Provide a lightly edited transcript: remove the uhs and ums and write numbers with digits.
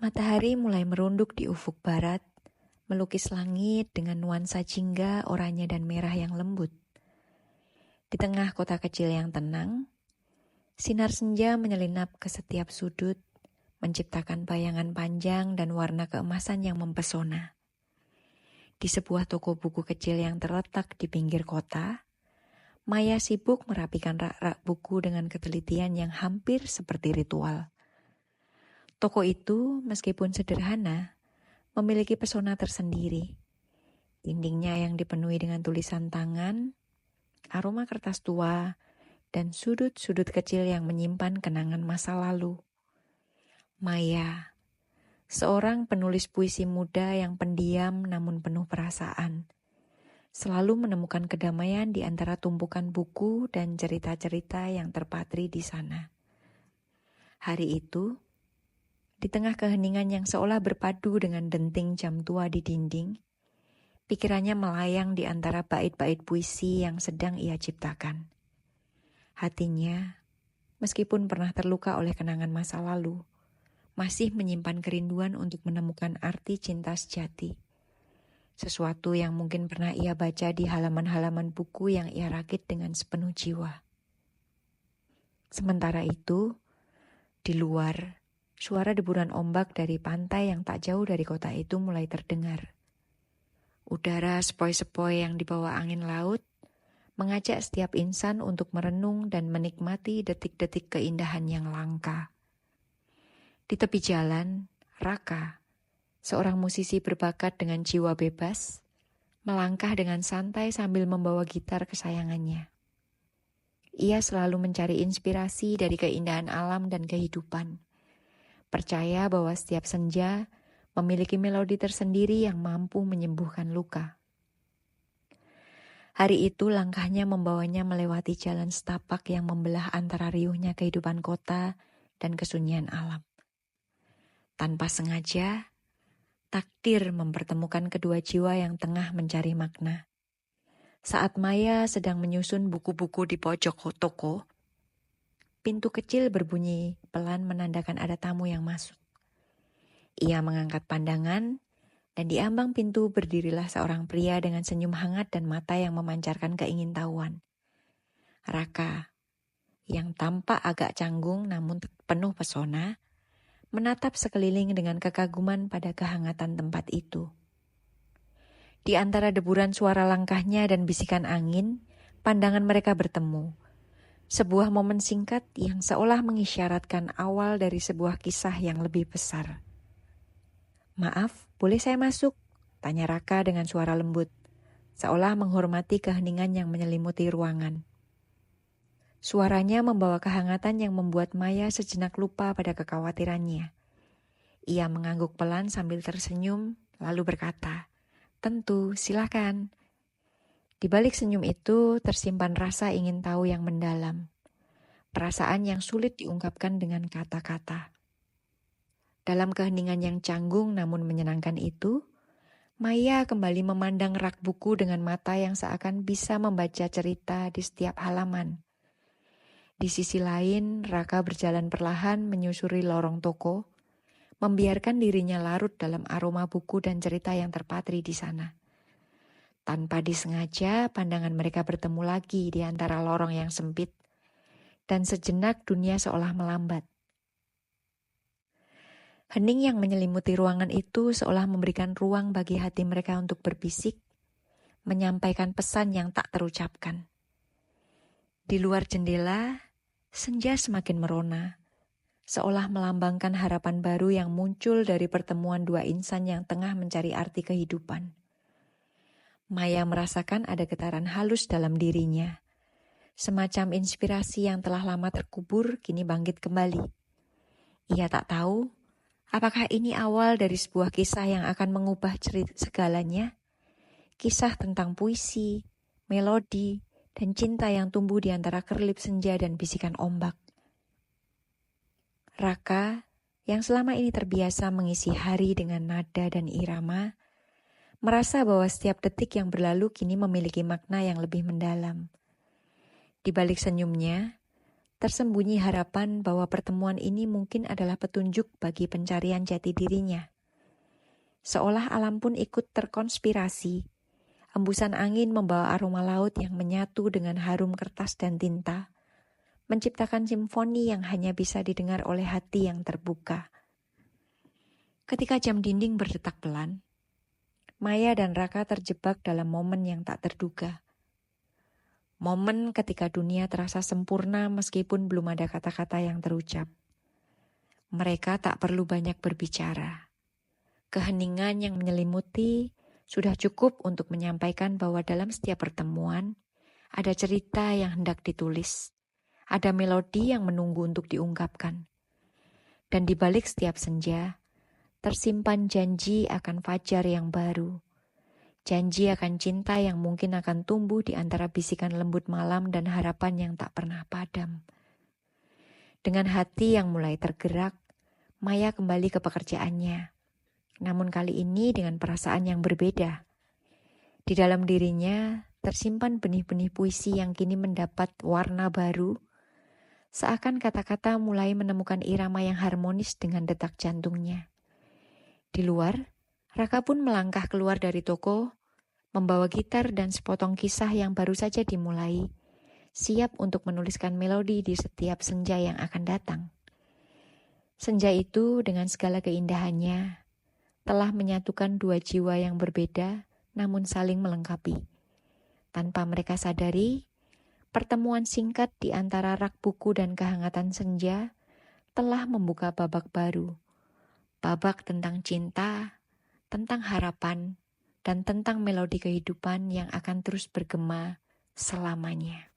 Matahari mulai merunduk di ufuk barat, melukis langit dengan nuansa jingga, oranye dan merah yang lembut. Di tengah kota kecil yang tenang, sinar senja menyelinap ke setiap sudut, menciptakan bayangan panjang dan warna keemasan yang mempesona. Di sebuah toko buku kecil yang terletak di pinggir kota, Maya sibuk merapikan rak-rak buku dengan ketelitian yang hampir seperti ritual. Toko itu, meskipun sederhana, memiliki pesona tersendiri. Dindingnya yang dipenuhi dengan tulisan tangan, aroma kertas tua, dan sudut-sudut kecil yang menyimpan kenangan masa lalu. Maya, seorang penulis puisi muda yang pendiam namun penuh perasaan, selalu menemukan kedamaian di antara tumpukan buku dan cerita-cerita yang terpatri di sana. Hari itu, di tengah keheningan yang seolah berpadu dengan denting jam tua di dinding, pikirannya melayang di antara bait-bait puisi yang sedang ia ciptakan. Hatinya, meskipun pernah terluka oleh kenangan masa lalu, masih menyimpan kerinduan untuk menemukan arti cinta sejati. Sesuatu yang mungkin pernah ia baca di halaman-halaman buku yang ia rakit dengan sepenuh jiwa. Sementara itu, di luar, suara deburan ombak dari pantai yang tak jauh dari kota itu mulai terdengar. Udara sepoi-sepoi yang dibawa angin laut mengajak setiap insan untuk merenung dan menikmati detik-detik keindahan yang langka. Di tepi jalan, Raka, seorang musisi berbakat dengan jiwa bebas, melangkah dengan santai sambil membawa gitar kesayangannya. Ia selalu mencari inspirasi dari keindahan alam dan kehidupan. Percaya bahwa setiap senja memiliki melodi tersendiri yang mampu menyembuhkan luka. Hari itu langkahnya membawanya melewati jalan setapak yang membelah antara riuhnya kehidupan kota dan kesunyian alam. Tanpa sengaja, takdir mempertemukan kedua jiwa yang tengah mencari makna. Saat Maya sedang menyusun buku-buku di pojok toko, pintu kecil berbunyi pelan menandakan ada tamu yang masuk. Ia mengangkat pandangan, dan di ambang pintu berdirilah seorang pria dengan senyum hangat dan mata yang memancarkan keingintahuan. Raka, yang tampak agak canggung namun penuh pesona, menatap sekeliling dengan kekaguman pada kehangatan tempat itu. Di antara deburan suara langkahnya dan bisikan angin, pandangan mereka bertemu. Sebuah momen singkat yang seolah mengisyaratkan awal dari sebuah kisah yang lebih besar. "Maaf, boleh saya masuk?" tanya Raka dengan suara lembut, seolah menghormati keheningan yang menyelimuti ruangan. Suaranya membawa kehangatan yang membuat Maya sejenak lupa pada kekhawatirannya. Ia mengangguk pelan sambil tersenyum, lalu berkata, "Tentu, silakan." Di balik senyum itu tersimpan rasa ingin tahu yang mendalam. Perasaan yang sulit diungkapkan dengan kata-kata. Dalam keheningan yang canggung namun menyenangkan itu, Maya kembali memandang rak buku dengan mata yang seakan bisa membaca cerita di setiap halaman. Di sisi lain, Raka berjalan perlahan menyusuri lorong toko, membiarkan dirinya larut dalam aroma buku dan cerita yang terpatri di sana. Tanpa disengaja, pandangan mereka bertemu lagi di antara lorong yang sempit, dan sejenak dunia seolah melambat. Hening yang menyelimuti ruangan itu seolah memberikan ruang bagi hati mereka untuk berbisik, menyampaikan pesan yang tak terucapkan. Di luar jendela, senja semakin merona, seolah melambangkan harapan baru yang muncul dari pertemuan dua insan yang tengah mencari arti kehidupan. Maya merasakan ada getaran halus dalam dirinya, semacam inspirasi yang telah lama terkubur kini bangkit kembali. Ia tak tahu apakah ini awal dari sebuah kisah yang akan mengubah cerita segalanya, kisah tentang puisi, melodi, dan cinta yang tumbuh di antara kerlip senja dan bisikan ombak. Raka, yang selama ini terbiasa mengisi hari dengan nada dan irama, merasa bahwa setiap detik yang berlalu kini memiliki makna yang lebih mendalam. Di balik senyumnya, tersembunyi harapan bahwa pertemuan ini mungkin adalah petunjuk bagi pencarian jati dirinya. Seolah alam pun ikut terkonspirasi. Hembusan angin membawa aroma laut yang menyatu dengan harum kertas dan tinta, menciptakan simfoni yang hanya bisa didengar oleh hati yang terbuka. Ketika jam dinding berdetak pelan, Maya dan Raka terjebak dalam momen yang tak terduga. Momen ketika dunia terasa sempurna meskipun belum ada kata-kata yang terucap. Mereka tak perlu banyak berbicara. Keheningan yang menyelimuti sudah cukup untuk menyampaikan bahwa dalam setiap pertemuan ada cerita yang hendak ditulis, ada melodi yang menunggu untuk diungkapkan. Dan di balik setiap senja, tersimpan janji akan fajar yang baru. Janji akan cinta yang mungkin akan tumbuh di antara bisikan lembut malam dan harapan yang tak pernah padam. Dengan hati yang mulai tergerak, Maya kembali ke pekerjaannya. Namun kali ini dengan perasaan yang berbeda. Di dalam dirinya tersimpan benih-benih puisi yang kini mendapat warna baru, seakan kata-kata mulai menemukan irama yang harmonis dengan detak jantungnya. Di luar, Raka pun melangkah keluar dari toko, membawa gitar dan sepotong kisah yang baru saja dimulai, siap untuk menuliskan melodi di setiap senja yang akan datang. Senja itu dengan segala keindahannya telah menyatukan dua jiwa yang berbeda namun saling melengkapi. Tanpa mereka sadari, pertemuan singkat di antara rak buku dan kehangatan senja telah membuka babak baru. Babak tentang cinta, tentang harapan, dan tentang melodi kehidupan yang akan terus bergema selamanya.